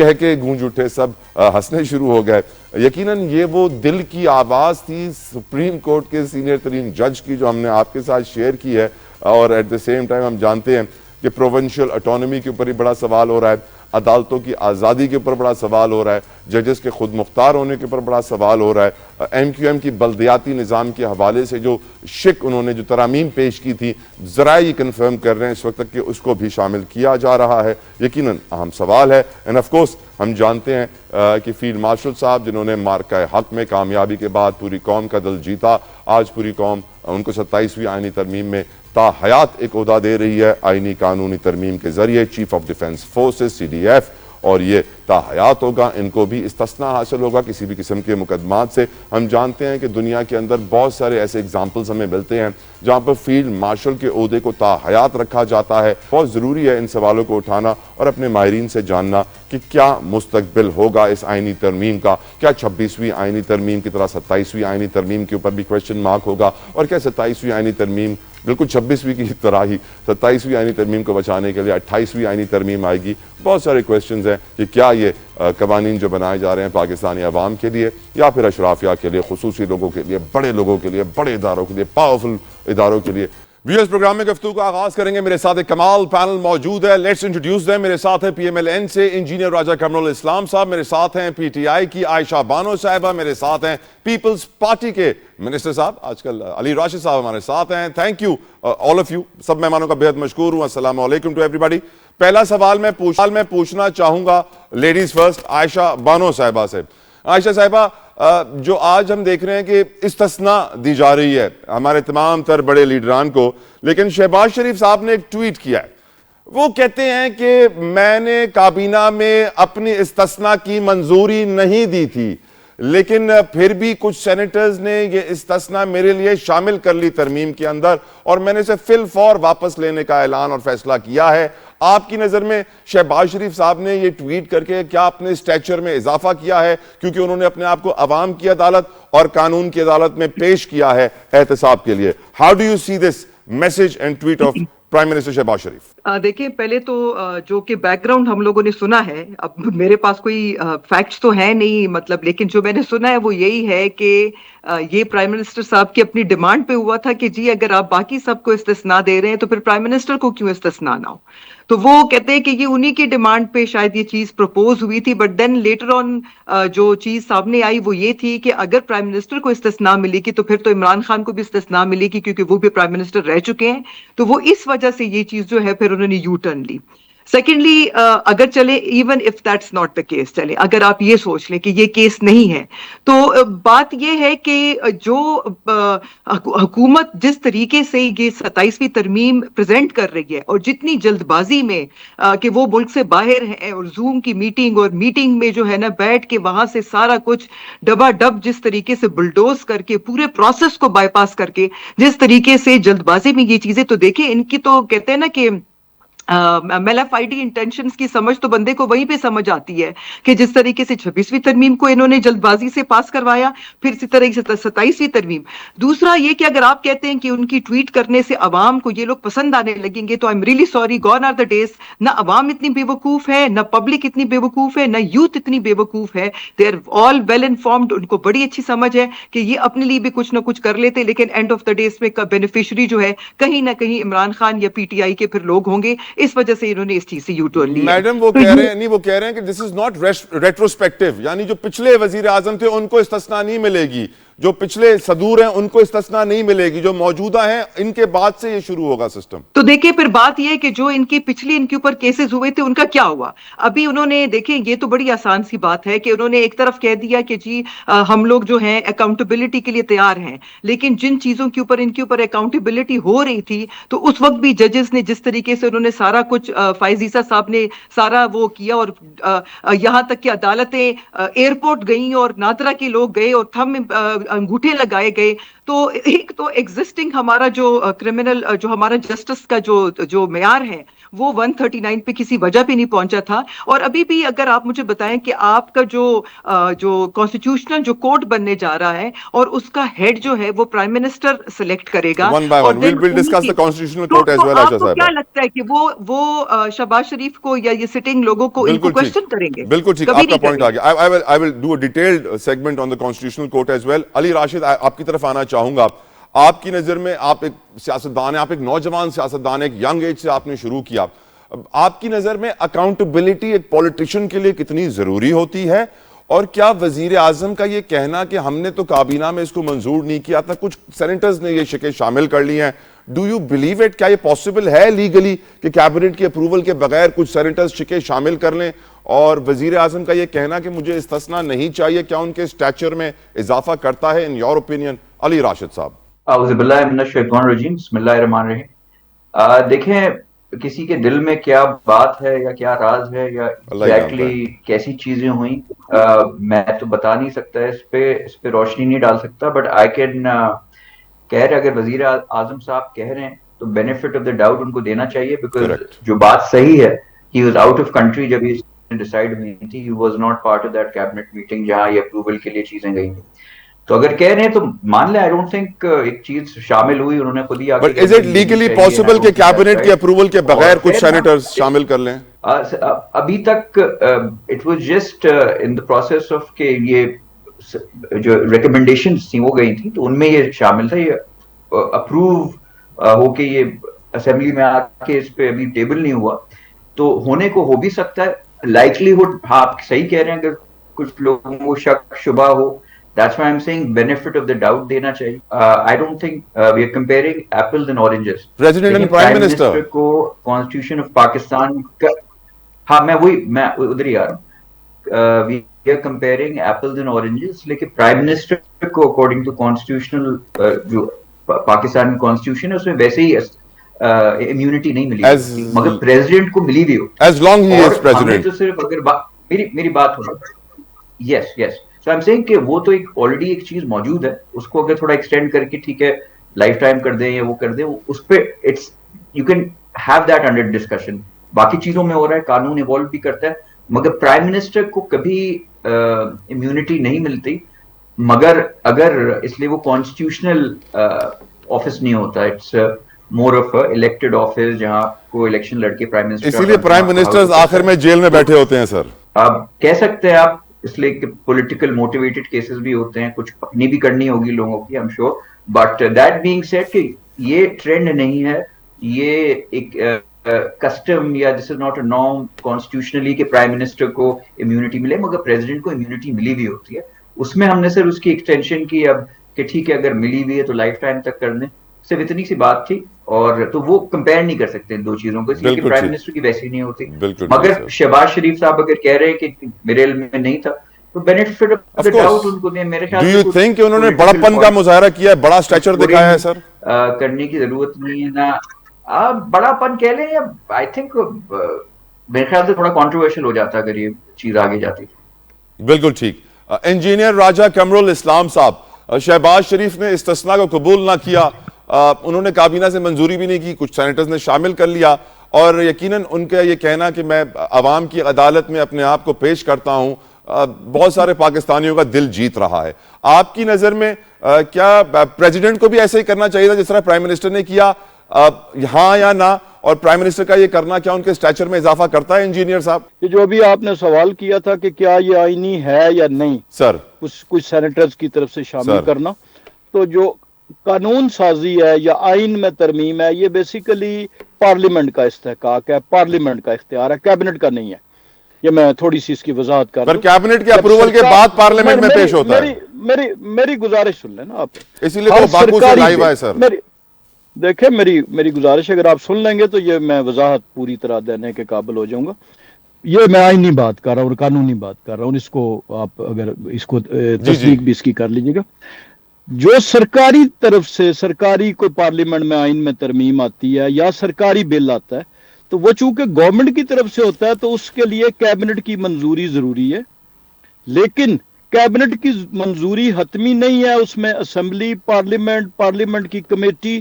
کہہ کے گونج اٹھے, سب ہنسنے شروع ہو گئے. یقیناً یہ وہ دل کی آواز تھی سپریم کورٹ کے سینئر ترین جج کی جو ہم نے آپ کے ساتھ شیئر کی ہے, اور ایٹ دا سیم ٹائم ہم جانتے ہیں کہ پروونشل اٹانومی کے اوپر ہی بڑا سوال ہو رہا ہے, عدالتوں کی آزادی کے اوپر بڑا سوال ہو رہا ہے, ججز کے خود مختار ہونے کے اوپر بڑا سوال ہو رہا ہے, ایم کیو ایم کی بلدیاتی نظام کے حوالے سے جو انہوں نے جو ترامیم پیش کی تھی, ذرائع یہ کنفرم کر رہے ہیں اس وقت تک کہ اس کو بھی شامل کیا جا رہا ہے. یقیناً اہم سوال ہے. اینڈ آف کورس ہم جانتے ہیں کہ فیلڈ مارشل صاحب جنہوں نے مارکہ حق میں کامیابی کے بعد پوری قوم کا دل جیتا, آج پوری قوم ان کو 27ویں آئینی ترمیم میں تا حیات ایک عہدہ دے رہی ہے آئینی قانونی ترمیم کے ذریعے, chief of defence forces CDF, اور یہ تا حیات ہوگا. ان کو بھی استثناء حاصل ہوگا کسی بھی قسم کے مقدمات سے. ہم جانتے ہیں کہ دنیا کے اندر بہت سارے ایسے ایگزامپلز ہمیں ملتے ہیں جہاں پر فیلڈ مارشل کے عہدے کو تا حیات رکھا جاتا ہے. بہت ضروری ہے ان سوالوں کو اٹھانا اور اپنے ماہرین سے جاننا کہ کیا مستقبل ہوگا اس آئینی ترمیم کا. کیا 26ویں آئینی ترمیم کی طرح 27ویں آئینی ترمیم کے اوپر بھی کویسچن مارک ہوگا, اور کیا 27ویں آئینی ترمیم بالکل 26ویں کی طرح ہی 27ویں آئینی ترمیم کو بچانے کے لیے 28ویں آئینی ترمیم آئے گی. بہت سارے کویسچنز ہیں کہ کیا یہ قوانین جو بنائے جا رہے ہیں پاکستانی عوام کے لیے یا پھر اشرافیہ کے لیے, خصوصی لوگوں کے لیے, بڑے لوگوں کے لیے, بڑے اداروں کے لیے, پاورفل اداروں کے لیے. ویورز پروگرام میں گفتگو کا آغاز کریں گے. میرے ساتھ ایک کمال پینل موجود ہے. Let's introduce them. میرے ساتھ ہیں PMLN سے انجینئر راجہ قمر الاسلام صاحب, میرے ساتھ ہیں PTI کی عائشہ بانو صاحبہ, میرے ساتھ ہیں پیپلز پارٹی کے منسٹر صاحب آج کل علی راشد صاحب ہمارے ساتھ ہیں. Thank you all of you, سب مہمانوں کا بہت مشکور ہوں. السلام علیکم ٹو ایوری باڈی. پہلا سوال میں پوچھنا چاہوں گا لیڈیز فرسٹ عائشہ بانو صاحبہ سے. عائشہ صاحبہ, جو آج ہم دیکھ رہے ہیں کہ استثناء دی جا رہی ہے ہمارے تمام تر بڑے لیڈران کو, لیکن شہباز شریف صاحب نے ایک ٹویٹ کیا ہے. وہ کہتے ہیں کہ میں نے کابینہ میں اپنی استثناء کی منظوری نہیں دی تھی, لیکن پھر بھی کچھ سینیٹرز نے یہ استثناء میرے لیے شامل کر لی ترمیم کے اندر, اور میں نے اسے فی الفور واپس لینے کا اعلان اور فیصلہ کیا ہے. آپ کی نظر میں شہباز شریف صاحب نے یہ ٹویٹ کر کے کیا اپنے اسٹیچر میں اضافہ کیا ہے, کیونکہ انہوں نے اپنے آپ کو عوام کی عدالت اور قانون کی عدالت میں پیش کیا ہے احتساب کے لیے. How do you see this message and tweet of prime minister Shehbaz Sharif? دیکھیں, پہلے تو جو کہ بیک گراؤنڈ ہم لوگوں نے سنا ہے, اب میرے پاس کوئی فیکٹس تو ہیں نہیں مطلب, لیکن جو میں نے سنا ہے وہ یہی ہے کہ یہ پرائم منسٹر صاحب کی اپنی ڈیمانڈ پہ ہوا تھا کہ جی اگر آپ باقی سب کو استثناء دے رہے ہیں تو پھر پرائم منسٹر کو کیوں استثناء نہ ہو. تو وہ کہتے ہیں کہ یہ انہی کی ڈیمانڈ پہ شاید یہ چیز پروپوز ہوئی تھی, بٹ دین لیٹر آن جو چیز سامنے آئی وہ یہ تھی کہ اگر پرائم منسٹر کو استثناء ملے گی تو پھر تو عمران خان کو بھی استثناء ملے گی, کیونکہ وہ بھی پرائم منسٹر رہ چکے ہیں. تو وہ اس وجہ سے یہ چیز جو ہے پھر انہوں نے یو ٹرن لی. سیکنڈلی, اگر چلے even if that's not the case, چلے اگر آپ یہ سوچ لیں کہ یہ کیس نہیں ہے, تو بات یہ ہے کہ جو حکومت جس طریقے سے یہ 27ویں ترمیم پریزنٹ کر رہی ہے, اور جتنی جلد بازی میں کہ وہ ملک سے باہر ہے اور زوم کی میٹنگ, اور میٹنگ میں جو ہے نا بیٹھ کے وہاں سے سارا کچھ ڈبا ڈب جس طریقے سے بلڈوز کر کے پورے پروسیس کو بائی پاس کر کے جس طریقے سے جلد بازی میں یہ چیزیں, تو دیکھیں ان کی تو کہتے ہیں نا کہ میلافائڈی انٹینشنز کی سمجھ تو بندے کو وہیں پہ سمجھ آتی ہے کہ جس طریقے سے 26ویں ترمیم کو انہوں نے جلد بازی سے پاس کروایا, پھر اسی طرح سے 27ویں ترمیم. دوسرا یہ کہ اگر آپ کہتے ہیں کہ ان کی ٹویٹ کرنے سے عوام کو یہ لوگ پسند آنے لگیں گے, تو I'm really sorry, gone are the days. نہ عوام اتنی بے وقوف ہے, نہ پبلک اتنی بے وقوف ہے, نہ یوتھ اتنی بے وقوف ہے. They are all well informed, ان کو بڑی اچھی سمجھ ہے کہ یہ اپنے لیے بھی کچھ نہ کچھ کر لیتے, لیکن اینڈ آف دا ڈے اس میں بینیفیشری جو ہے کہیں نہ کہیں عمران خان یا PTI کے پھر لوگ ہوں گے. اس وجہ سے انہوں نے اس چیز سے یو ٹرن لیا. میڈم وہ کہہ رہے ہیں کہ دس از ناٹ ریٹروسپیکٹیو, یعنی جو پچھلے وزیر اعظم تھے ان کو استثناء نہیں ملے گی, جو پچھلے صدور ہیں ان کو استثناء نہیں ملے گی, جو موجودہ ہیں ان کے بعد سے یہ شروع ہوگا سسٹم. تو دیکھیں پھر بات یہ ہے کہ جو ان کی پچھلی ان کے اوپر کیسز ہوئے تھے ان کا کیا ہوا. ابھی انہوں نے دیکھیں, یہ تو بڑی آسان سی بات ہے کہ انہوں نے ایک طرف کہہ دیا کہ جی ہم لوگ جو ہیں اکاؤنٹیبلٹی کے لیے تیار ہیں, لیکن جن چیزوں کے اوپر ان کے اوپر اکاؤنٹیبلٹی ہو رہی تھی تو اس وقت بھی ججز نے جس طریقے سے انہوں نے سارا کچھ, فائز عیسیٰ صاحب نے سارا وہ کیا, اور یہاں تک کہ عدالتیں ایئرپورٹ گئیں اور نادرا کے لوگ گئے اور تھم انگوٹھے لگائے گئے. تو ایک تو ایگزسٹنگ ہمارا جو کرمنل جو ہمارا جسٹس کا جو معیار ہے وہ 139 پہ کسی وجہ پہ نہیں پہنچا تھا. اور ابھی بھی اگر آپ مجھے بتائیں کہ آپ کا جو کانسٹیٹیوشنل جو کوڈ بننے جا رہا ہے اور اس کا ہیڈ جو ہے وہ پرائم منسٹر سلیکٹ کرے گا, One by اور one. Then We'll discuss the constitutional court as تو well, آپ Aisha کو صاحبہ. کیا لگتا ہے کہ وہ شہباز شریف کو یا یہ سٹنگ لوگوں کو ان کو بالکل ٹھیک, کوشچن کریں گے؟ بالکل ٹھیک, کبھی آپ کا نہیں پوائنٹ کریں آ گے. گیا. I will do a detailed segment on the constitutional court as well. علی راشد, آپ کی طرف آنا چاہوں گا. آپ کی نظر میں آپ ایک سیاستدان ہیں, آپ ایک نوجوان سیاستدان ہیں, ایک ینگ ایج سے آپ نے شروع کیا. آپ کی نظر میں اکاؤنٹیبلٹی ایک پولیٹیشین کے لیے کتنی ضروری ہوتی ہے, اور کیا وزیر اعظم کا یہ کہنا کہ ہم نے تو کابینہ میں اس کو منظور نہیں کیا تھا, کچھ سینیٹرز نے یہ شکیں شامل کر لی ہیں, ڈو یو بلیو اٹ, کیا یہ پاسبل ہے لیگلی کہ کیبنٹ کی اپروول کے بغیر کچھ سینیٹرز شکیں شامل کر لیں؟ اور وزیر اعظم کا یہ کہنا کہ مجھے استثناء نہیں چاہیے, کیا ان کے اسٹیچر میں اضافہ کرتا ہے ان یور اوپینین؟ علی راشد صاحب. اعوذ باللہ من الشیطان الرجیم, بسم اللہ الرحمن الرحیم. دیکھیں, کسی کے دل میں کیا بات ہے یا کیا راز ہے یا ایگزیکٹلی کیسی چیزیں ہوئیں, میں تو بتا نہیں سکتا, اس پہ روشنی نہیں ڈال سکتا. بٹ آئی کین کہہ رہے, اگر وزیر اعظم صاحب کہہ رہے ہیں تو benefit of the doubt in کو دینا چاہیے, بیکاز جو بات صحیح ہے, he was out of country جب یہ ڈیسائیڈ ہوئی تھی, he was not part of that cabinet meeting جہاں یہ اپروول کے لیے چیزیں گئی تھیں. تو اگر کہہ رہے ہیں تو مان لیں, آئی ڈونٹ تھنک ایک چیز شامل ہوئی, انہوں نے خود ہی. But is it legally possible کہ کیبنٹ کی اپروول کے بغیر کچھ سینیٹرز شامل کر لیں؟ ابھی تک it was just in the process of کہ یہ جو ریکمنڈیشنز تھیں وہ گئی تھیں, تو ان میں یہ شامل تھا. یہ اپروو ہو کے یہ اسمبلی میں آ کے اس پہ ابھی ٹیبل نہیں ہوا, تو ہونے کو ہو بھی سکتا ہے. لائکلی ہوڈ, ہاں آپ صحیح کہہ رہے ہیں, اگر کچھ لوگوں کو شک شبہ ہو, that's why I'm saying benefit of the doubt دینا چاہیے. I don't think we are comparing apples and oranges. President and Prime Minister کو Constitution of Pakistan کا, ہاں میں ادھر ہی آ رہا ہوں. We are comparing apples and oranges, لیکن Prime Minister کو according to constitutional جو پاکستان کی constitution ہے اس میں ویسے ہی immunity نہیں ملی ہوتی, مگر President کو ملی بھی ہوتی. As long he is President. ہم نے تو صرف اگر میری بات ہو رہا ہے, yes. So I'm saying کہ وہ تو ایک آلریڈی ایک چیز موجود ہے, اس کو اگر تھوڑا ایکسٹینڈ کر کے ٹھیک ہے لائف ٹائم کر دیں یا وہ کر دیں, اس پہ it's you can have that under discussion. باقی چیزوں میں ہو رہا ہے, قانون ایوالو بھی کرتا ہے, مگر پرائم منسٹر کو کبھی امیونٹی نہیں ملتی, مگر اگر اس لیے وہ کانسٹیٹیوشنل آفس نہیں ہوتا, it's more of elected office جہاں کو الیکشن لڑ کے پرائم منسٹر. اسی لیے پرائم منسٹر آخر میں جیل میں بیٹھے ہوتے ہیں سر. آپ کہہ سکتے ہیں آپ, اس لیے کہ پولیٹیکل موٹیویٹڈ کیسز بھی ہوتے ہیں, کچھ اپنی بھی کرنی ہوگی لوگوں کی, I'm sure. But that being said کہ یہ ٹرینڈ نہیں ہے, یہ ایک کسٹم یا this is not a norm constitutionally کہ پرائم منسٹر کو امیونٹی ملے, مگر پریزیڈنٹ کو امیونٹی ملی بھی ہوتی ہے. اس میں ہم نے صرف اس کی ایکسٹینشن کی اب کہ ٹھیک ہے اگر ملی بھی ہے تو لائف ٹائم تک کر دیں, صرف اتنی سی بات تھی. اور تو وہ کمپیئر نہیں کر سکتے ان دو چیزوں کو, اس لیے کہ پرائم منسٹر کی ویسی نہیں ہوتی. مگر شہباز شریف صاحب اگر کہہ رہے ہیں کہ میرے علم میں نہیں تھا, تو benefit of the doubt in کو دیں. میرے خیال سے ڈو یو تھنک کہ انہوں نے بڑا پن کا مظاہرہ کیا ہے, بڑا اسٹیچر دکھایا ہے سر؟ کرنے کی ضرورت نہیں ہے نا, بڑا پن کہہ لیں, یا آئی تھنک میرے خیال سے تھوڑا کنٹروورشل ہو جاتا اگر یہ چیز آگے جاتی. بالکل ٹھیک. انجینئر راجہ قمر الاسلام صاحب, شہباز شریف نے استثناء کو قبول نہ کیا, انہوں نے کابینہ سے منظوری بھی نہیں کی, کچھ سینیٹرز نے شامل کر لیا, اور یقیناً ان کا یہ کہنا کہ میں عوام کی عدالت میں اپنے آپ کو پیش کرتا ہوں, بہت سارے پاکستانیوں کا دل جیت رہا ہے. آپ کی نظر میں کیا پریزیڈنٹ کو بھی ایسے ہی کرنا چاہیے تھا جس طرح پرائم منسٹر نے کیا, ہاں یا نہ؟ اور پرائم منسٹر کا یہ کرنا کیا ان کے اسٹیچر میں اضافہ کرتا ہے انجینئر صاحب؟ کہ جو ابھی آپ نے سوال کیا تھا کہ کیا یہ آئینی ہے یا نہیں سر, کچھ سینیٹرز کی طرف سے شامل کرنا, تو جو قانون سازی ہے یا آئین میں ترمیم ہے, یہ بیسیکلی پارلیمنٹ کا استحقاق ہے, پارلیمنٹ کا اختیار ہے, کیبنٹ کا نہیں ہے. یہ میں تھوڑی سی اس کی وضاحت کر دوں. کیبنٹ کے اپروول کے بعد پارلیمنٹ میں پیش ہوتا ہے. میری گزارش سن لیں نا آپ, اسی لیے تو باکو سے لائیو ہے سر. دیکھیں میری گزارش اگر آپ سن لیں گے تو یہ میں وضاحت پوری طرح دینے کے قابل ہو جاؤں گا. یہ میں آئینی بات کر رہا ہوں اور قانونی بات کر رہا ہوں, اس کو آپ اگر اس کو تصدیق بھی اس کی کر لیجیے گا. جو سرکاری طرف سے سرکاری کوئی پارلیمنٹ میں آئین میں ترمیم آتی ہے یا سرکاری بل آتا ہے, تو وہ چونکہ گورنمنٹ کی طرف سے ہوتا ہے تو اس کے لیے کیبنٹ کی منظوری ضروری ہے. لیکن کیبنٹ کی منظوری حتمی نہیں ہے، اس میں اسمبلی، پارلیمنٹ کی کمیٹی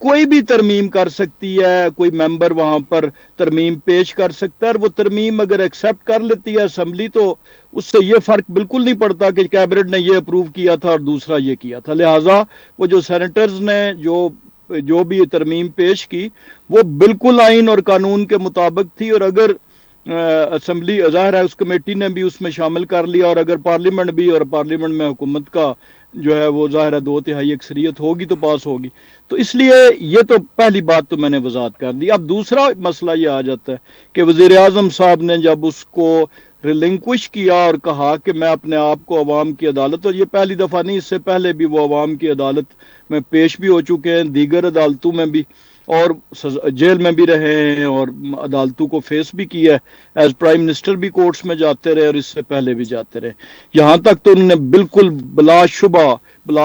کوئی بھی ترمیم کر سکتی ہے، کوئی ممبر وہاں پر ترمیم پیش کر سکتا ہے، اور وہ ترمیم اگر ایکسیپٹ کر لیتی ہے اسمبلی تو اس سے یہ فرق بالکل نہیں پڑتا کہ کیبنٹ نے یہ اپروو کیا تھا اور دوسرا یہ کیا تھا. لہٰذا وہ جو سینیٹرز نے جو بھی ترمیم پیش کی وہ بالکل آئین اور قانون کے مطابق تھی، اور اگر اسمبلی ظاہر ہے اس کمیٹی نے بھی اس میں شامل کر لیا، اور اگر پارلیمنٹ بھی، اور پارلیمنٹ میں حکومت کا جو ہے وہ ظاہر ہے 2/3 اکثریت ہوگی تو پاس ہوگی. تو اس لیے یہ تو پہلی بات تو میں نے وضاحت کر دی. اب دوسرا مسئلہ یہ آ جاتا ہے کہ وزیر اعظم صاحب نے جب اس کو ریلنکوش کیا اور کہا کہ میں اپنے آپ کو عوام کی عدالت، اور یہ پہلی دفعہ نہیں، اس سے پہلے بھی وہ عوام کی عدالت میں پیش بھی ہو چکے ہیں، دیگر عدالتوں میں بھی، اور جیل میں بھی رہے ہیں، اور عدالتوں کو فیس بھی کیا ہے. ایز پرائم منسٹر بھی کورٹس میں جاتے رہے اور اس سے پہلے بھی جاتے رہے. یہاں تک تو انہوں نے بالکل بلا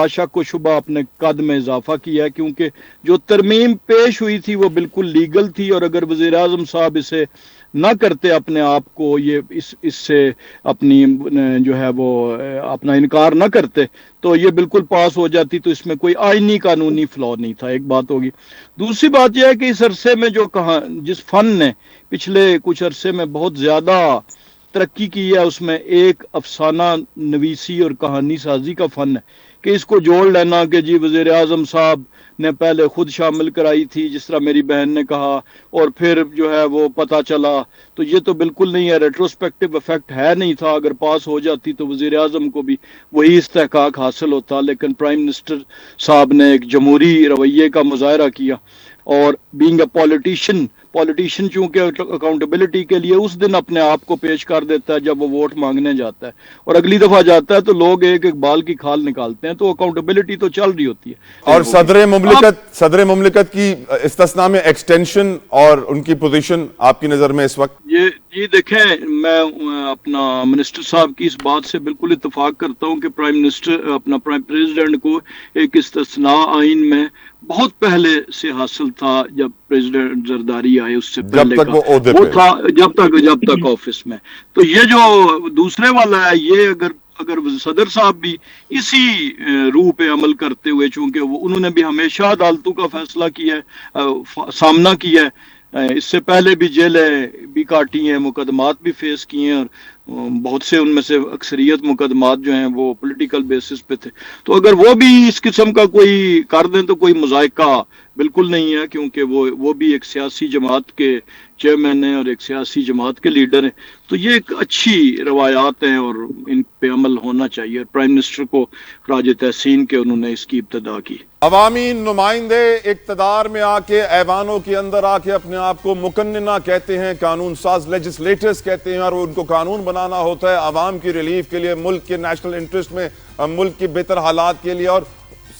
شک و شبہ اپنے قد میں اضافہ کیا ہے، کیونکہ جو ترمیم پیش ہوئی تھی وہ بالکل لیگل تھی، اور اگر وزیر اعظم صاحب اسے نہ کرتے اپنے آپ کو، یہ اس سے اپنی جو ہے وہ اپنا انکار نہ کرتے تو یہ بالکل پاس ہو جاتی. تو اس میں کوئی آئینی قانونی فلا نہیں تھا. ایک بات ہوگی. دوسری بات یہ ہے کہ اس عرصے میں جس فن نے پچھلے کچھ عرصے میں بہت زیادہ ترقی کی ہے، اس میں ایک افسانہ نویسی اور کہانی سازی کا فن ہے کہ اس کو جوڑ لینا کہ جی وزیر اعظم صاحب نے پہلے خود شامل کرائی تھی، جس طرح میری بہن نے کہا، اور پھر جو ہے وہ پتہ چلا. تو یہ تو بالکل نہیں ہے، ریٹروسپیکٹو افیکٹ ہے نہیں تھا. اگر پاس ہو جاتی تو وزیر اعظم کو بھی وہی استحقاق حاصل ہوتا، لیکن پرائم منسٹر صاحب نے ایک جمہوری رویے کا مظاہرہ کیا، اور بینگ اے پولیٹیشین چونکہ اکاؤنٹیبلٹی کے لیے اس دن اپنے آپ کو پیش کر دیتا ہے جب وہ ووٹ مانگنے جاتا ہے، اور اگلی دفعہ جاتا ہے تو لوگ ایک ایک بال کی کھال نکالتے ہیں. تو اکاؤنٹیبلٹی تو چل رہی ہوتی ہے. اور صدر مملکت کی استثناء میں ایکسٹینشن اور ان کی پوزیشن آپ کی نظر میں اس وقت؟ یہ دیکھیں، میں اپنا منسٹر صاحب کی اس بات سے بالکل اتفاق کرتا ہوں کہ پرائم پریزیڈنٹ کو ایک استثناء آئین میں بہت پہلے سے حاصل تھا، جب پریزیڈنٹ زرداری آئے اس سے پہلے کا وہ تھا، جب تک آفس میں. تو یہ جو دوسرے والا ہے، یہ اگر صدر صاحب بھی اسی روح پہ عمل کرتے ہوئے، چونکہ انہوں نے بھی ہمیشہ عدالتوں کا فیصلہ کیا ہے، سامنا کیا ہے، اس سے پہلے بھی جیلیں بھی کاٹی ہیں، مقدمات بھی فیس کیے ہیں، اور بہت سے ان میں سے اکثریت مقدمات جو ہیں وہ پولیٹیکل بیسس پہ تھے. تو اگر وہ بھی اس قسم کا کوئی کر دیں تو کوئی مذائقہ بالکل نہیں ہے، کیونکہ وہ بھی ایک سیاسی جماعت کے چیئرمین ہیں اور ایک سیاسی جماعت کے لیڈر ہیں. تو یہ ایک اچھی روایات ہیں اور ان پہ عمل ہونا چاہیے. پرائم منسٹر کو خراج تحسین کہ انہوں نے اس کی ابتدا کی. عوامی نمائندے اقتدار میں آ کے، ایوانوں کے اندر آ کے اپنے آپ کو مقننہ کہتے ہیں، قانون ساز لیجسلیٹرز کہتے ہیں، اور ان کو قانون بنانا ہوتا ہے عوام کی ریلیف کے لیے، ملک کے نیشنل انٹرسٹ میں، ملک کی بہتر حالات کے لیے اور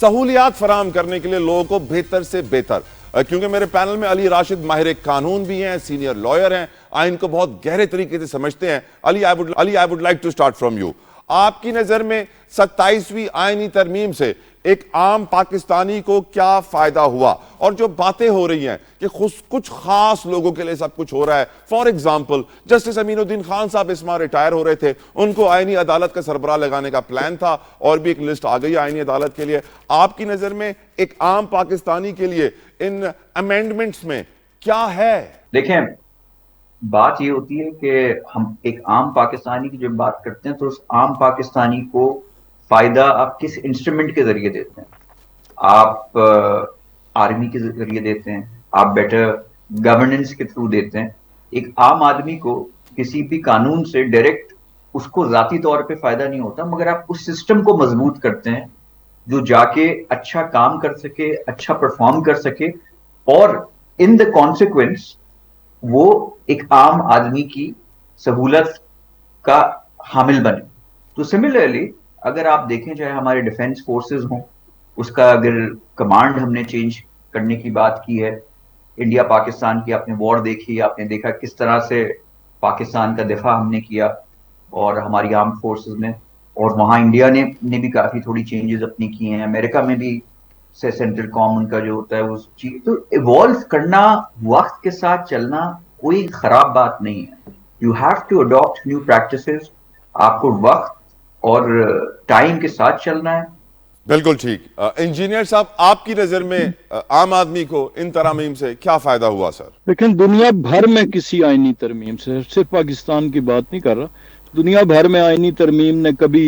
سہولیات فراہم کرنے کے لیے لوگوں کو بہتر سے بہتر. کیونکہ میرے پینل میں علی راشد ماہر قانون بھی ہیں، سینئر لائر ہیں، آئین کو بہت گہرے طریقے سے سمجھتے ہیں. علی I would like to start from you. آپ کی نظر میں 27ویں آئینی ترمیم سے ایک عام پاکستانی کو کیا فائدہ ہوا؟ اور جو باتیں ہو رہی ہیں کہ کچھ خاص لوگوں کے لیے سب کچھ ہو رہا ہے، فار ایگزامپل جسٹس امین الدین خان صاحب اس ماہ ریٹائر ہو رہے تھے، ان کو آئینی عدالت کا سربراہ لگانے کا پلان تھا، اور بھی ایک لسٹ آ گئی آئینی عدالت کے لیے. آپ کی نظر میں ایک عام پاکستانی کے لیے ان امینڈمنٹس میں کیا ہے؟ دیکھیں، بات یہ ہوتی ہے کہ ہم ایک عام پاکستانی کی جب بات کرتے ہیں تو اس عام پاکستانی کو فائدہ آپ کس انسٹرومنٹ کے ذریعے دیتے ہیں؟ آپ آرمی کے ذریعے دیتے ہیں، آپ بیٹر گورننس کے تھرو دیتے ہیں. ایک عام آدمی کو کسی بھی قانون سے ڈائریکٹ اس کو ذاتی طور پہ فائدہ نہیں ہوتا، مگر آپ اس سسٹم کو مضبوط کرتے ہیں جو جا کے اچھا کام کر سکے، اچھا پرفارم کر سکے، اور ان دا کانسیکوینس وہ ایک عام آدمی کی سہولت کا حامل بنے. تو سملرلی اگر آپ دیکھیں، چاہے ہمارے ڈیفنس فورسز ہوں، اس کا اگر کمانڈ ہم نے چینج کرنے کی بات کی ہے، انڈیا پاکستان کی آپ نے وار دیکھی، آپ نے دیکھا کس طرح سے پاکستان کا دفاع ہم نے کیا اور ہماری آرم فورسز نے، اور وہاں انڈیا نے بھی کافی تھوڑی چینجز اپنی کی ہیں. امریکہ میں بھی سے سینٹرل کام ان کا جو ہوتا ہے وہ چیز تو ایوالو کرنا، وقت کے ساتھ چلنا کوئی خراب بات نہیں ہے. You have to adapt new practices. آپ کو وقت اور ٹائم کے ساتھ چلنا ہے. بالکل ٹھیک. انجینئر صاحب آپ کی نظر میں عام آدمی کو ان ترامیم سے کیا فائدہ ہوا سر؟ لیکن دنیا بھر میں کسی آئینی ترمیم سے، صرف پاکستان کی بات نہیں کر رہا، دنیا بھر میں آئینی ترمیم نے کبھی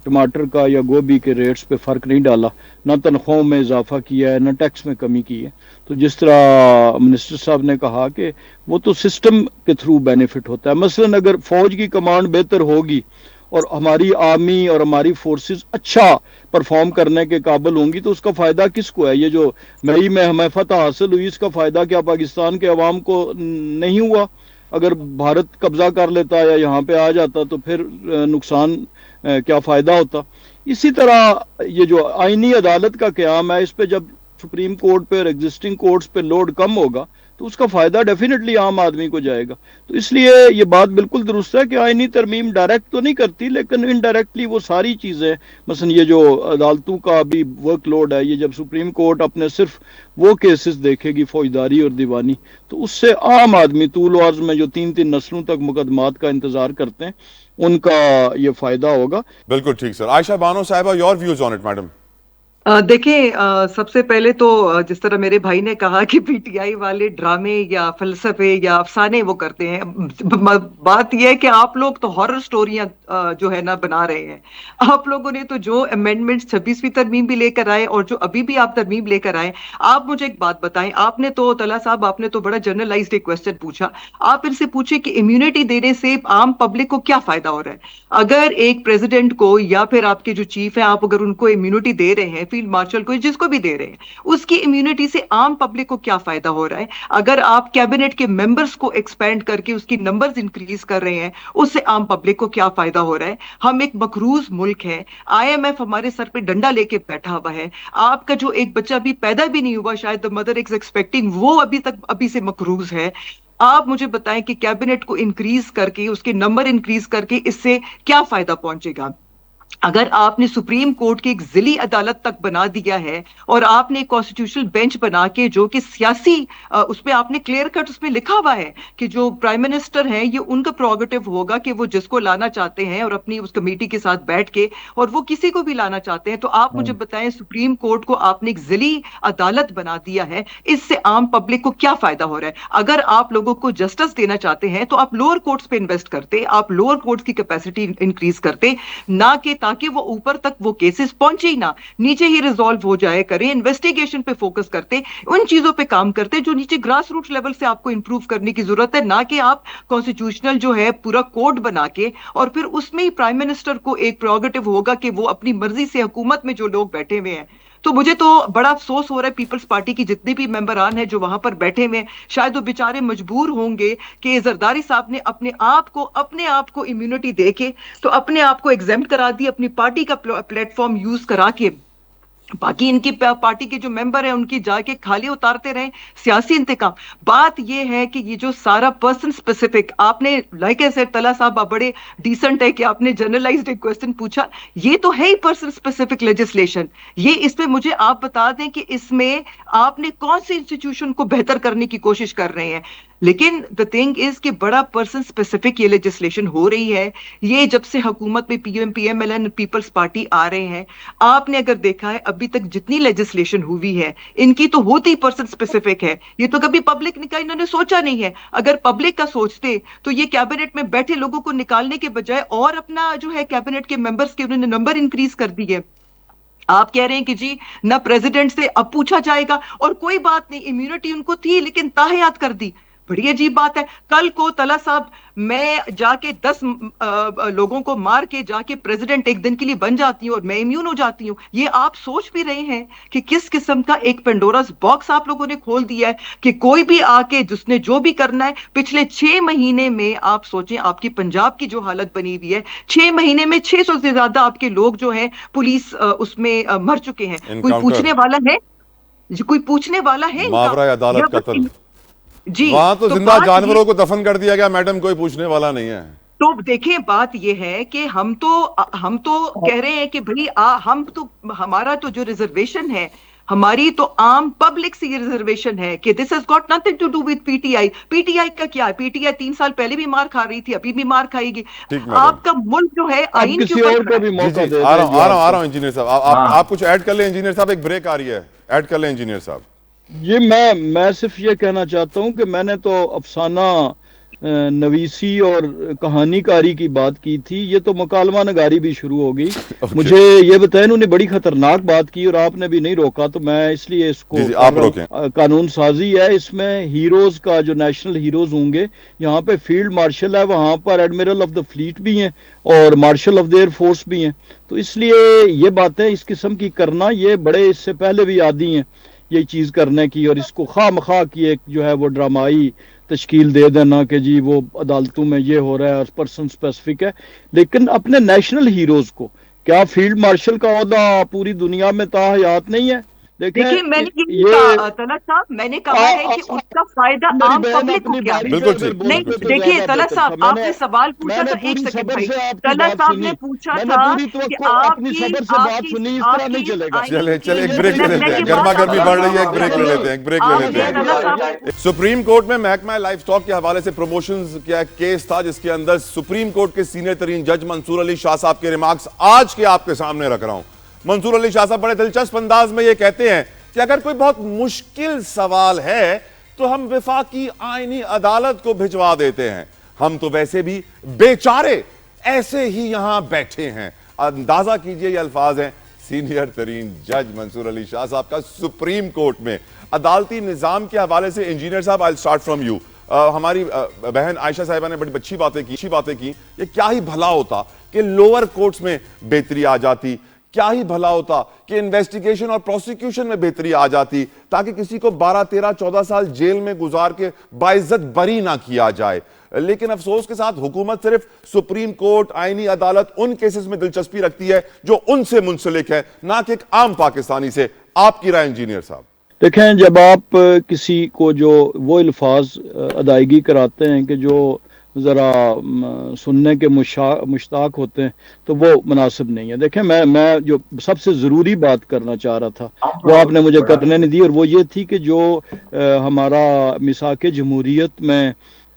ٹماٹر کا یا گوبھی کے ریٹس پہ فرق نہیں ڈالا، نہ تنخواہوں میں اضافہ کیا ہے، نہ ٹیکس میں کمی کی ہے. تو جس طرح منسٹر صاحب نے کہا کہ وہ تو سسٹم کے تھرو بینیفٹ ہوتا ہے. مثلا اگر فوج کی کمانڈ بہتر ہوگی اور ہماری آرمی اور ہماری فورسز اچھا پرفارم کرنے کے قابل ہوں گی تو اس کا فائدہ کس کو ہے؟ یہ جو مئی میں ہمیں فتح حاصل ہوئی، اس کا فائدہ کیا پاکستان کے عوام کو نہیں ہوا؟ اگر بھارت قبضہ کر لیتا یا یہاں پہ آ جاتا تو پھر نقصان کیا فائدہ ہوتا؟ اسی طرح یہ جو آئینی عدالت کا قیام ہے، اس پہ جب سپریم کورٹ پہ اور ایگزسٹنگ کورٹس پہ لوڈ کم ہوگا تو اس کا فائدہ ڈیفینیٹلی عام آدمی کو جائے گا. تو اس لیے یہ بات بالکل درست ہے کہ آئینی ترمیم ڈائریکٹ تو نہیں کرتی، لیکن انڈائریکٹلی وہ ساری چیزیں، مثلا یہ جو عدالتوں کا ابھی ورک لوڈ ہے، یہ جب سپریم کورٹ اپنے صرف وہ کیسز دیکھے گی فوجداری اور دیوانی، تو اس سے عام آدمی طول و عرض میں جو 3 نسلوں تک مقدمات کا انتظار کرتے ہیں ان کا یہ فائدہ ہوگا. بالکل ٹھیک سر. عائشہ بانو صاحبہ، your views on it madam. دیکھیں، سب سے پہلے تو جس طرح میرے بھائی نے کہا کہ پی ٹی آئی والے ڈرامے یا فلسفے یا افسانے وہ کرتے ہیں، بات یہ ہے کہ آپ لوگ تو ہارر سٹوریاں جو ہے نا بنا رہے ہیں. آپ لوگوں نے تو جو امینڈمنٹس 26ویں ترمیم بھی لے کر آئے اور جو ابھی بھی آپ ترمیم لے کر آئے، آپ مجھے ایک بات بتائیں. آپ نے تو طلحہ صاحب، آپ نے تو بڑا جنرلائزڈ ایک کوسچن پوچھا. آپ ان سے پوچھے کہ امیونٹی دینے سے عام پبلک کو کیا فائدہ ہو رہا ہے. اگر ایک پریزیڈنٹ کو یا پھر آپ کے جو چیف ہیں، آپ اگر ان کو امیونٹی دے رہے ہیں، فیلڈ مارشل کو، جس کو بھی دے رہے ہیں، اس کی امیونٹی سے عام پبلک کو کیا فائدہ ہو رہا ہے؟ اگر آپ کیبنٹ کے ممبرز کو ایکسپینڈ کر کے اس کی نمبرز انکریز کر رہے ہیں، اس سے عام پبلک کو کیا فائدہ ہو رہا ہے؟ ہم ایک مقروض ملک ہے، آئی ایم ایف ہمارے سر پہ ڈنڈا لے کے بیٹھا ہوا ہے. آپ کا جو ایک بچہ بھی پیدا بھی نہیں ہوا، شاید the mother is expecting، وہ ابھی سے مقروض ہے. آپ مجھے بتائیں کہ کیبنٹ کو انکریز کر کے، اس کے نمبر انکریز کر کے اس سے کیا فائدہ پہنچے گا؟ اگر آپ نے سپریم کورٹ کی ایک ذیلی عدالت تک بنا دیا ہے اور آپ نے ایک کانسٹیٹیوشنل بینچ بنا کے جو کہ سیاسی، اس پہ آپ نے کلیئر کٹ اس میں لکھا ہوا ہے کہ جو پرائم منسٹر ہیں یہ ان کا پروگیٹو ہوگا کہ وہ جس کو لانا چاہتے ہیں اور اپنی اس کمیٹی کے ساتھ بیٹھ کے، اور وہ کسی کو بھی لانا چاہتے ہیں. تو آپ مجھے بتائیں، سپریم کورٹ کو آپ نے ایک ذیلی عدالت بنا دیا ہے، اس سے عام پبلک کو کیا فائدہ ہو رہا ہے؟ اگر آپ لوگوں کو جسٹس دینا چاہتے ہیں تو آپ لوور کورٹس پہ انویسٹ کرتے، آپ لوور کورٹس کی کیپیسٹی انکریز کرتے، نہ کہ تاکہ وہ اوپر تک وہ کیسز پہنچے ہی نہ، نیچے ہی ریزالو ہو جائے کریں. انویسٹیگیشن پہ فوکس کرتے، ان چیزوں پہ کام کرتے جو نیچے گراس روٹ لیول سے آپ کو امپروو کرنے کی ضرورت ہے، نہ کہ آپ کانسٹیٹیوشنل جو ہے پورا کوڈ بنا کے اور پھر اس میں ہی پرائم منسٹر کو ایک پریروگیٹو ہوگا کہ وہ اپنی مرضی سے حکومت میں جو لوگ بیٹھے ہوئے ہیں. تو مجھے تو بڑا افسوس ہو رہا ہے پیپلز پارٹی کی جتنے بھی ممبران ہیں جو وہاں پر بیٹھے ہوئے ہیں، شاید وہ بیچارے مجبور ہوں گے کہ زرداری صاحب نے اپنے آپ کو امیونٹی دے کے تو اپنے آپ کو ایگزیمپٹ کرا دی، اپنی پارٹی کا پلیٹ فارم یوز کرا کے. باقی ان کی پارٹی کے جو ممبر ہیں ان کی جا کے کھالی اتارتے رہیں سیاسی انتقام. بات یہ ہے کہ یہ جو سارا پرسن سپیسیفک، آپ نے لائک اے سیڈ طلحہ صاحب بڑے ڈیسنٹ ہے کہ آپ نے جنرلائزڈ ایک کوسچن پوچھا، یہ تو ہے ہی پرسن سپیسیفک لیجسلیشن. یہ اس پہ مجھے آپ بتا دیں کہ اس میں آپ نے کون سی انسٹیٹیوشن کو بہتر کرنے کی کوشش کر رہے ہیں. لیکن the thing is کہ بڑا پرسن سپیسیفک یہ لیجسلیشن ہو رہی ہے. یہ جب سے حکومت میں P M L N People's Party آ رہے ہیں، آپ نے اگر دیکھا ہے ابھی تک جتنی لیجسلیشن ہوئی ہے ان کی تو ہوتی پرسن سپیسیفک ہے. یہ تو کبھی پبلک کا انہوں نے سوچا نہیں ہے. اگر پبلک کا سوچتے تو یہ کیبنٹ میں بیٹھے لوگوں کو نکالنے کے بجائے اور اپنا جو ہے کیبنٹ کے ممبرز کے انہوں نے نمبر انکریز کر دی ہے. آپ کہہ رہے ہیں کہ جی نہ پریزیڈنٹ سے اب پوچھا جائے گا، اور کوئی بات نہیں، امیونٹی ان کو تھی لیکن تاحیات کر دی. بڑی عجیب بات ہے. کل کو طلحہ صاحب میں جا کے 10 لوگوں کو مار کے جا کے پریزیڈنٹ ایک دن کے لیے بن جاتی ہوں اور میں امیون ہو جاتی ہوں. یہ آپ سوچ بھی رہے ہیں کہ کس قسم کا ایک پینڈوراز باکس آپ لوگوں نے کھول دیا ہے کہ کوئی بھی آ کے جس نے جو بھی کرنا ہے. پچھلے 6 مہینے میں آپ سوچیں آپ کی پنجاب کی جو حالت بنی ہوئی ہے، 6 مہینے میں 600 سے زیادہ آپ کے لوگ جو ہیں پولیس اس میں مر چکے ہیں. کوئی پوچھنے والا ہے؟ کوئی پوچھنے والا ہے؟ ماورائے عدالت قتل. جی وہاں تو زندہ جانوروں کو دفن کر دیا گیا میڈم، کوئی پوچھنے والا نہیں ہے. تو دیکھیں بات یہ ہے کہ ہم تو کہہ رہے ہیں کہ بھئی ہم تو ہمارا تو جو ریزرویشن ہے، ہماری تو عام پبلک سے یہ ریزرویشن ہے کہ this has got nothing to do with P T I. P T I کا کیا ہے؟ پی ٹی آئی 3 سال پہلے بھی مار کھا رہی تھی, ابھی بھی مار کھائے گی. ٹھیک میڈم, آپ کا ملک جو ہے آپ آئین کے کسی اور اوپر کو بھی جی موقع جی دے آ دیں رہا ہوں انجینئر صاحب, آپ کچھ ایڈ کر لیں انجینئر صاحب, ایک بریک آ رہی ہے, ایڈ کر لیں انجینئر صاحب. جی میں صرف یہ کہنا چاہتا ہوں کہ میں نے تو افسانہ نویسی اور کہانی کاری کی بات کی تھی, یہ تو مکالمہ نگاری بھی شروع ہو گئی. مجھے یہ بتائیں, انہوں نے بڑی خطرناک بات کی اور آپ نے بھی نہیں روکا, تو میں اس لیے اس کو جی کر آپ رہا روکیں. ہوں. قانون سازی ہے, اس میں ہیروز کا جو نیشنل ہیروز ہوں گے, یہاں پہ فیلڈ مارشل ہے, وہاں پر ایڈمرل آف دا فلیٹ بھی ہیں اور martial of the air force بھی ہیں. تو اس لیے یہ باتیں اس قسم کی کرنا, یہ بڑے اس سے پہلے بھی عادی ہیں یہ چیز کرنے کی, اور اس کو خواہ مخواہ کی ایک جو ہے وہ ڈرامائی تشکیل دے دینا کہ جی وہ عدالتوں میں یہ ہو رہا ہے اور پرسن اسپیسیفک ہے. لیکن اپنے نیشنل ہیروز کو, کیا فیلڈ مارشل کا عہدہ پوری دنیا میں تاحیات نہیں ہے؟ دیکھیے میں نے یہی یہ کہا طلعت صاحب, میں نے کہا ہے کہ اس کا فائدہ میری عام بہن پبلک کو اپنی کیا باری ہے. پہ بالکل اگر ٹھیک, بولے نہیں بالکل ٹھیک. دیکھیے زیادہ طلعت بہتر تھا. صاحب, آپ نے سوال پوچھا میں نے تھا, ایک پوری سیکنڈ صبر بھائی, سے آپ کی طلعت بات صاحب سنی, نے پوچھا میں نے تھا پوری کہ توقع اپنی صبر سے بات سنی, اس طرح نہیں چلے گا. چلے ایک یہ بریک لے طریقہ لیتے ہیں, یہ گرما بات گرمی آپ بڑھ رہی ہے, سنیے, ایک بریک لے لیتے ہیں, ایک بریک لے آپ لیتے نے ہیں. طلعت صاحب سپریم کورٹ میں محکمہ لائف اسٹاک کے حوالے سے پروموشنز کا کیس تھا, جس کے اندر سپریم کورٹ کے سینئر ترین جج منصور علی شاہ صاحب کے ریمارکس آج کے آپ کے سامنے رکھ رہا ہوں. منصور علی شاہ صاحب بڑے دلچسپ انداز میں یہ کہتے ہیں کہ اگر کوئی بہت مشکل سوال ہے تو ہم وفاقی آئینی عدالت کو بھجوا دیتے ہیں, ہم تو ویسے بھی بیچارے ایسے ہی یہاں بیٹھے ہیں. اندازہ کیجئے, یہ الفاظ ہیں سینئر ترین جج منصور علی شاہ صاحب کا سپریم کورٹ میں. عدالتی نظام کے حوالے سے انجینئر صاحب, I'll start from you. ہماری بہن عائشہ صاحبہ نے بڑی اچھی باتیں کی. یہ کیا ہی بھلا ہوتا کہ لوور کورٹس میں بہتری آ جاتی, کیا ہی بھلا ہوتا کہ انویسٹیگیشن اور پروسیکیوشن میں بہتری آ جاتی, تاکہ کسی کو 12, 13, 14 سال جیل میں گزار کے باعزت بری نہ کیا جائے. لیکن افسوس کے ساتھ حکومت صرف سپریم کورٹ, آئینی عدالت ان کیسز میں دلچسپی رکھتی ہے جو ان سے منسلک ہے, نہ کہ ایک عام پاکستانی سے. آپ کی رائے انجینئر صاحب؟ دیکھیں, جب آپ کسی کو جو وہ الفاظ ادائیگی کراتے ہیں کہ جو ذرا سننے کے مشتاق ہوتے ہیں, تو وہ مناسب نہیں ہے. دیکھیں, میں جو سب سے ضروری بات کرنا چاہ رہا تھا وہ آپ نے مجھے کرنے نہیں دی, اور وہ یہ تھی کہ جو ہمارا میثاق جمہوریت میں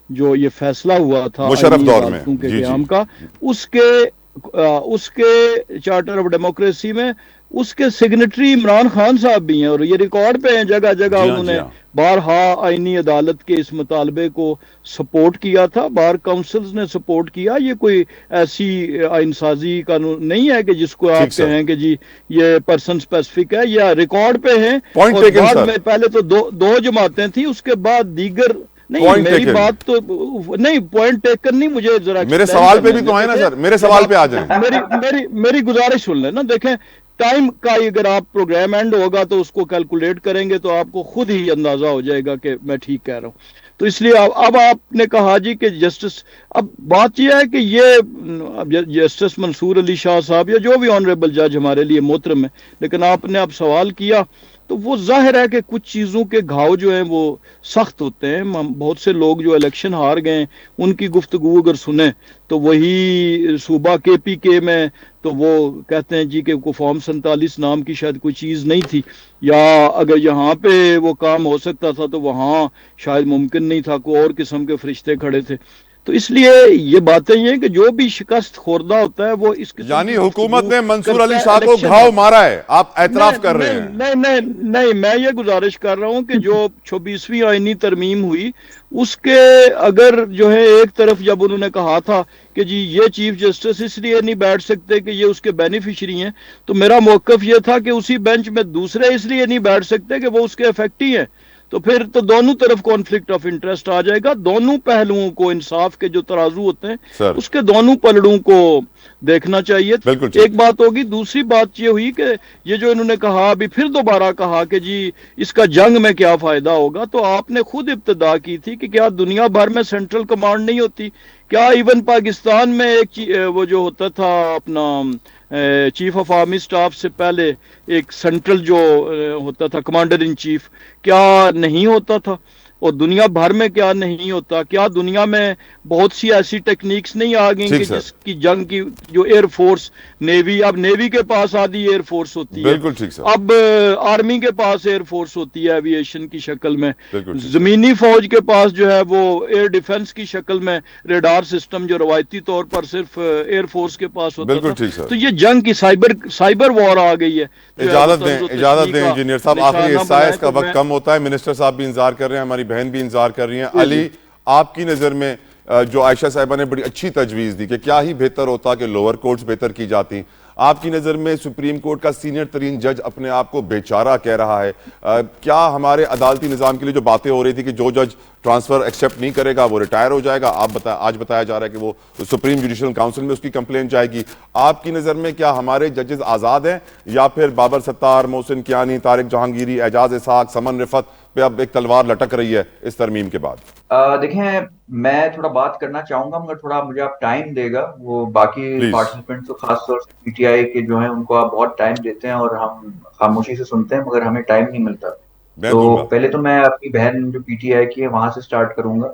جو یہ فیصلہ ہوا تھا مشرف آئینی دور میں, عدالتوں کے جی قیام کا, اس کے چارٹر آف ڈیموکریسی میں اس کے سگنیٹری عمران خان صاحب بھی ہیں, اور یہ ریکارڈ پہ ہیں, جگہ جگہ انہوں نے بارہا آئینی عدالت کے اس مطالبے کو سپورٹ کیا تھا, بار کاؤنسلز نے سپورٹ کیا. یہ کوئی ایسی آئین سازی قانون نہیں ہے کہ جس کو آپ کہیں کہ جی یہ پرسن سپیسیفک ہے, یا ریکارڈ پہ ہیں. اور بعد میں پہلے تو دو جماعتیں تھیں, اس کے بعد دیگر نہیں. میری بات تو نہیں, پوائنٹ ٹیکن نہیں, مجھے ذرا میرے سوال پہ بھی تو آئے نا سر, میرے سوال پہ آ جائیں. میری گزارش سن لیں نا. دیکھیں, ٹائم کا اگر آپ پروگرام اینڈ ہوگا تو اس کو کیلکولیٹ کریں گے تو آپ کو خود ہی اندازہ ہو جائے گا کہ میں ٹھیک کہہ رہا ہوں. تو اس لیے اب آپ نے کہا جی کہ جسٹس, اب بات یہ ہے کہ یہ جسٹس منصور علی شاہ صاحب یا جو بھی آنریبل جج ہمارے لیے محترم ہے, لیکن آپ نے اب سوال کیا تو وہ ظاہر ہے کہ کچھ چیزوں کے گھاؤ جو ہیں وہ سخت ہوتے ہیں. بہت سے لوگ جو الیکشن ہار گئے, ان کی گفتگو اگر سنیں تو وہی صوبہ کے پی کے میں تو وہ کہتے ہیں جی کہ کو فارم 47 نام کی شاید کوئی چیز نہیں تھی, یا اگر یہاں پہ وہ کام ہو سکتا تھا تو وہاں شاید ممکن نہیں تھا, کوئی اور قسم کے فرشتے کھڑے تھے. تو اس لیے یہ باتیں یہ ہیں کہ جو بھی شکست خوردہ ہوتا ہے وہ اس قسم یعنی حکومت نے منصور علی شاہ کو گھاؤ مارا ہے, آپ اعتراف کر رہے ہیں؟ نہیں, میں یہ گزارش کر رہا ہوں کہ جو 26ویں آئینی ترمیم ہوئی اس کے اگر جو ہے ایک طرف جب انہوں نے کہا تھا کہ جی یہ چیف جسٹس اس لیے نہیں بیٹھ سکتے کہ یہ اس کے بینیفیشری ہیں, تو میرا موقف یہ تھا کہ اسی بینچ میں دوسرے اس لیے نہیں بیٹھ سکتے کہ وہ اس کے افیکٹی ہیں. تو پھر تو دونوں طرف کانفلکٹ آف انٹرسٹ آ جائے گا. دونوں پہلوؤں کو, انصاف کے جو ترازو ہوتے ہیں اس کے دونوں پلڑوں کو دیکھنا چاہیے. ایک بات ہوگی. دوسری بات یہ ہوئی کہ یہ جو انہوں نے کہا, ابھی پھر دوبارہ کہا کہ جی اس کا جنگ میں کیا فائدہ ہوگا, تو آپ نے خود ابتدا کی تھی کہ کیا دنیا بھر میں سینٹرل کمانڈ نہیں ہوتی, کیا ایون پاکستان میں ایک وہ جو ہوتا تھا اپنا چیف آف آرمی سٹاف سے پہلے ایک سینٹرل جو ہوتا تھا کمانڈر ان چیف, کیا نہیں ہوتا تھا؟ اور دنیا بھر میں کیا نہیں ہوتا. کیا دنیا میں بہت سی ایسی ٹیکنیکس نہیں آ گئی کہ جس کی جنگ کی جو ایئر فورس نیوی, اب نیوی کے پاس آدھی ایئر فورس ہوتی ہے, بالکل ٹھیک سر, اب آرمی کے پاس ایئر فورس ہوتی ہے ایویشن کی شکل میں, بالکل ٹھیک, زمینی فوج کے پاس جو ہے وہ ایئر ڈیفنس کی شکل میں ریڈار سسٹم جو روایتی طور پر صرف ایئر فورس کے پاس ہوتا بالکل تھا. ٹھیک سر. تو یہ جنگ کی سائبر وار آ گئی ہے. اجازت دیں انجینئر صاحب, آخری حصہ ہے, اس کا وقت کم ہوتا ہے, منسٹر صاحب بھی انتظار کر رہے ہیں, ہماری بہن بھی انتظار کر رہی ہیں. علی, آپ کی نظر میں جو عائشہ صاحبہ نے بڑی اچھی تجویز دی کہ کیا ہی بہتر ہوتا کہ لوور کورٹس بہتر کی جاتی, آپ کی نظر میں سپریم کورٹ کا سینئر ترین جج اپنے آپ کو بیچارہ کہہ رہا ہے, کیا ہمارے عدالتی نظام کے لیے جو باتیں ہو رہی تھی کہ جو جج ٹرانسفر ایکسیپٹ نہیں کرے گا وہ ریٹائر ہو جائے گا, آج بتایا جا رہا ہے کہ وہ سپریم جوڈیشل کاؤنسل میں اس کی کمپلین جائے گی, آپ کی نظر میں کیا ہمارے ججز آزاد ہیں یا پھر بابر ستار, محسن کیانی, طارق جہانگیری, اعجاز اسحاق, سمن رفعت پہ اب ایک تلوار لٹک رہی ہے اس ترمیم کے بعد؟ دیکھیں, میں تھوڑا بات کرنا چاہوں گا مگر تھوڑا مجھے آپ ٹائم دے گا. وہ باقی پارٹیسپینٹس تو خاص طور سے پی ٹی آئی کے جو ہیں ان کو آپ بہت ٹائم دیتے ہیں اور ہم خاموشی سے سنتے ہیں مگر ہمیں ٹائم نہیں ملتا. تو پہلے تو میں اپنی بہن جو پی ٹی آئی کی ہے وہاں سے سٹارٹ کروں گا.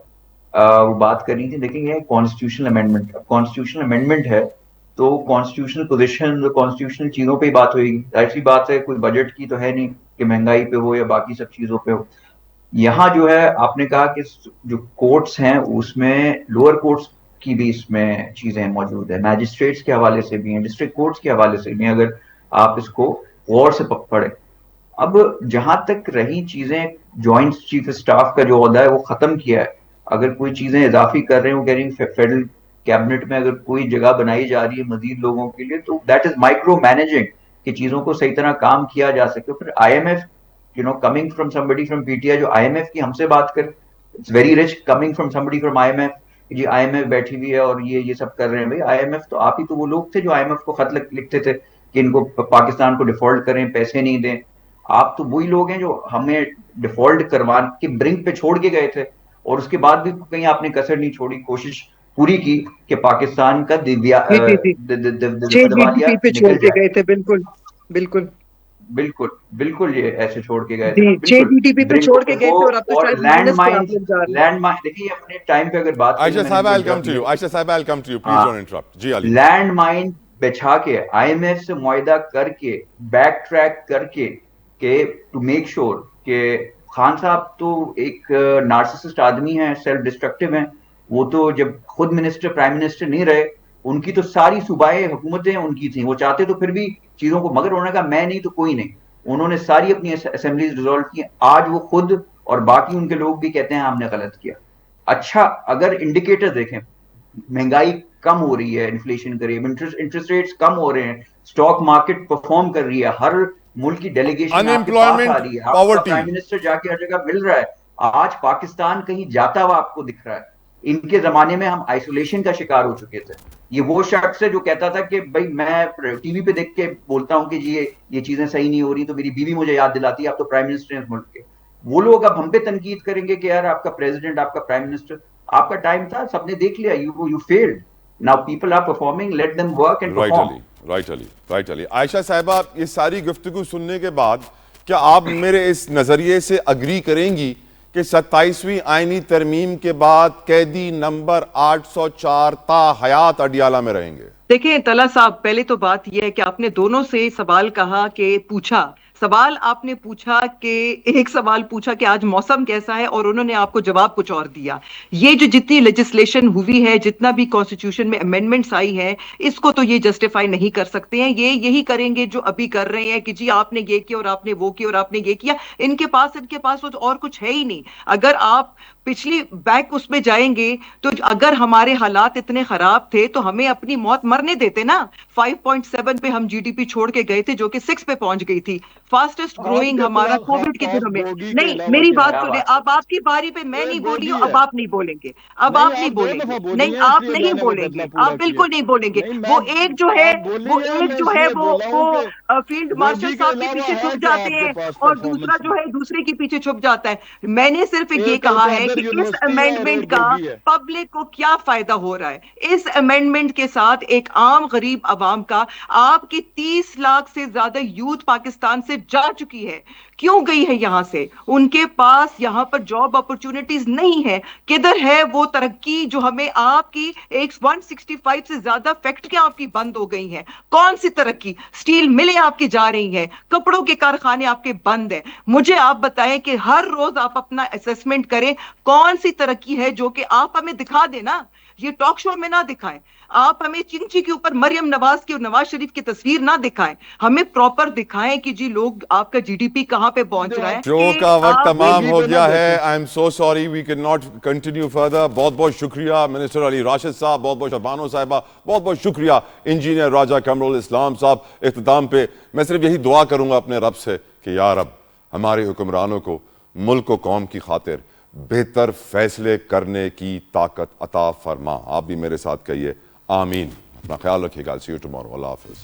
وہ بات کر رہی تھی, دیکھیں یہ کانسٹیٹیوشنل امینڈمنٹ, کانسٹیٹیوشنل امینڈمنٹ ہے تو کانسٹیٹیوشنل پوزیشن, کانسٹیٹیوشنل چیزوں پہ ہی بات ہوئے گی. ظاہر سی بات ہے, کوئی بجٹ کی تو ہے نہیں کہ مہنگائی پہ ہو یا باقی سب چیزوں پہ ہو. یہاں جو ہے آپ نے کہا کہ جو کورٹس ہیں اس میں لوور کورٹس کی بھی اس میں چیزیں موجود ہیں, میجسٹریٹس کے حوالے سے بھی ہیں, ڈسٹرکٹ کورٹس کے حوالے سے بھی ہیں, اگر آپ اس کو غور سے پڑھیں. اب جہاں تک رہی چیزیں, جوائنٹ چیف اسٹاف کا جو عہدہ ہے وہ ختم کیا ہے, اگر کوئی چیزیں اضافی کر رہے ہیں, وہ کہہ رہی ہیں فیڈرل کیبنٹ میں اگر کوئی جگہ بنائی جا رہی ہے مزید لوگوں کے لیے تو دیٹ از مائکرو مینیجنگ, کہ چیزوں کو صحیح طرح کام کیا جا سکے. پھر I M F, coming from somebody from PTI جو آئی ایم ایف کی ہم سے بات کر, it's very rich coming from somebody from IMF, جی آئی ایم ایف بیٹھی ہوئی ہے اور یہ سب کر رہے ہیں. بھائی آئی ایم ایف تو آپ ہی تو وہ لوگ تھے جو آئی ایم ایف کو خط لکھتے تھے کہ ان کو پاکستان کو ڈیفالٹ کریں, پیسے نہیں دیں. آپ تو وہی لوگ ہیں جو ہمیں ڈیفالٹ کروا کے برنک پہ چھوڑ کے گئے تھے اور اس کے بعد بھی کہیں آپ نے کسر نہیں چھوڑی, کوشش پوری کی کہ پاکستان کا دیوالیہ نکل جائے. بالکل بالکل بالکل بالکل, یہ ایسے چھوڑ کے گئے تھے, جی, بالکل GDP پہ چھوڑ کے گئے تھے اور اب تو شاید لینڈ مائنس پہ آپ مائنز, لوگ جا رہے ہیں. لینڈ مائن دیکھیے اپنے ٹائم پہ اگر بات کریں, عائشہ صاحبہ I'll come to you, عائشہ صاحبہ I'll come to you, please don't interrupt. جی علی, لینڈ مائن بچھا کے آئی ایم ایف سے معاہدہ کر کے بیک ٹریک کر کے کہ ٹو میک شور کہ خان صاحب تو ایک نارسسسٹ آدمی ہیں, سیلف ڈسٹرکٹیو ہیں. وہ تو جب خود منسٹر پرائم منسٹر نہیں رہے, ان کی تو ساری صوبائی حکومتیں ان کی تھیں, وہ چاہتے تو پھر بھی چیزوں کو, مگر انہوں نے کہا میں نہیں تو کوئی نہیں, انہوں نے ساری اپنی اسمبلیز ریزالو کی. آج وہ خود اور باقی ان کے لوگ بھی کہتے ہیں ہم نے غلط کیا. اچھا, اگر انڈیکیٹر دیکھیں, مہنگائی کم ہو رہی ہے, انفلیشن کر رہی ہے, انٹرسٹ ریٹس کم ہو رہے ہیں, اسٹاک مارکیٹ پرفارم کر رہی ہے, ہر ملک کی ڈیلیگیشن آپ کے پاس آ رہی ہے, آپ کا پرائم منسٹر جا کے ہر جگہ مل رہا ہے. آج پاکستان کہیں جاتا ہوا آپ کو دکھ رہا ہے. ان کے زمانے میں ہم آئسولیشن کا شکار ہو چکے تھے. یہ وہ شخص ہے جو کہتا تھا کہ بھائی میں ٹی وی پہ دیکھ کے بولتا ہوں کہ جی یہ چیزیں صحیح نہیں ہو رہی تو میری بیوی مجھے یاد دلاتی ہے آپ تو پرائم منسٹر ہیں اس ملک کے. وہ لوگ اب ہم پہ تنقید کریں گے کہ یار آپ کا پریزیڈنٹ, آپ کا پرائم منسٹر, آپ کا ٹائم تھا, سب نے دیکھ لیا, you failed. Now people are performing, let them work and perform. Right Ali. Ayesha صاحبہ, یہ ساری گفتگو سننے کے بعد کیا آپ میرے اس نظریے سے اگری کریں گی کہ 27ویں آئینی ترمیم کے بعد قیدی نمبر 804 تا حیات اڈیالہ میں رہیں گے؟ دیکھیں طلعہ صاحب, پہلے تو بات یہ ہے کہ آپ نے دونوں سے سوال کہا کہ پوچھا, سوال آپ نے پوچھا کہ ایک سوال پوچھا کہ آج موسم کیسا ہے اور انہوں نے آپ کو جواب کچھ اور دیا. یہ جو جتنی لیجسلیشن ہوئی ہے, جتنا بھی کانسٹیٹیوشن میں امینڈمنٹس آئی ہیں, اس کو تو یہ جسٹیفائی نہیں کر سکتے ہیں. یہ یہی کریں گے جو ابھی کر رہے ہیں کہ جی آپ نے یہ کیا اور آپ نے وہ کیا اور آپ نے یہ کیا. ان کے پاس اور کچھ ہے ہی نہیں. اگر آپ پچھلی بیک اس میں جائیں گے تو اگر ہمارے حالات اتنے خراب تھے تو ہمیں اپنی موت مرنے دیتے نا. 5.7 پہ ہم جی ڈی پی چھوڑ کے گئے تھے جو کہ 6 پہ پہنچ گئی تھی. فاسٹسٹ گروئنگ ہمارا کووڈ کے دنوں میں. نہیں, میری بات سنیں, اب آپ کی باری پہ میں نہیں بولی ہوں, اب آپ نہیں بولیں گے, اب آپ نہیں بولیں گے, نہیں آپ نہیں بولیں گے, آپ بالکل نہیں بولیں گے. وہ ایک جو ہے وہ فیلڈ مارشل صاحب کے پیچھے چھپ جاتے ہیں اور دوسرا جو ہے دوسرے کے پیچھے چھپ جاتا ہے. میں نے صرف یہ کہا ہے کہ اس امینڈمنٹ کا پبلک کو کیا فائدہ ہو رہا ہے. اس امینڈمنٹ کے ساتھ ایک عام غریب عوام کا, آپ کی 30 لاکھ سے زیادہ یوتھ پاکستان سے جا چکی ہے. کیوں گئی ہے یہاں سے؟ ان کے پاس یہاں پر جاب اپرچونٹیز نہیں ہے. کدھر ہے وہ ترقی جو ہمیں آپ کی 165 سے زیادہ فیکٹریاں آپ کی بند ہو گئی ہیں؟ کون سی ترقی؟ سٹیل ملیں آپ کی جا رہی ہیں, کپڑوں کے کارخانے آپ کے بند ہیں. مجھے آپ بتائیں کہ ہر روز آپ اپنا اسیسمنٹ کریں, کون سی ترقی ہے جو کہ آپ ہمیں دکھا دیں نا, یہ ٹاک شو میں نہ دکھائیں. آپ ہمیں چنچی کے اوپر مریم نواز کی اور نواز شریف کی تصویر نہ دکھائیں, ہمیں پراپر دکھائیں کہ جی لوگ آپ کا جی ڈی پی کہاں پہ پہنچ رہا ہے. شو کا وقت تمام ہو گیا ہے. I'm so sorry, we can not continue further. بہت بہت شکریہ منسٹر علی راشد صاحب, بہت بہت بانو صاحبہ, بہت بہت شکریہ انجینئر راجہ کمرول اسلام صاحب. اختتام پہ میں صرف یہی دعا کروں گا اپنے رب سے کہ یا رب ہمارے حکمرانوں کو ملک و قوم کی خاطر بہتر فیصلے کرنے کی طاقت عطا فرما. آپ بھی میرے ساتھ کہیے آمین. اپنا خیال رکھیے گا. سی یو ٹمارو. اللہ حافظ.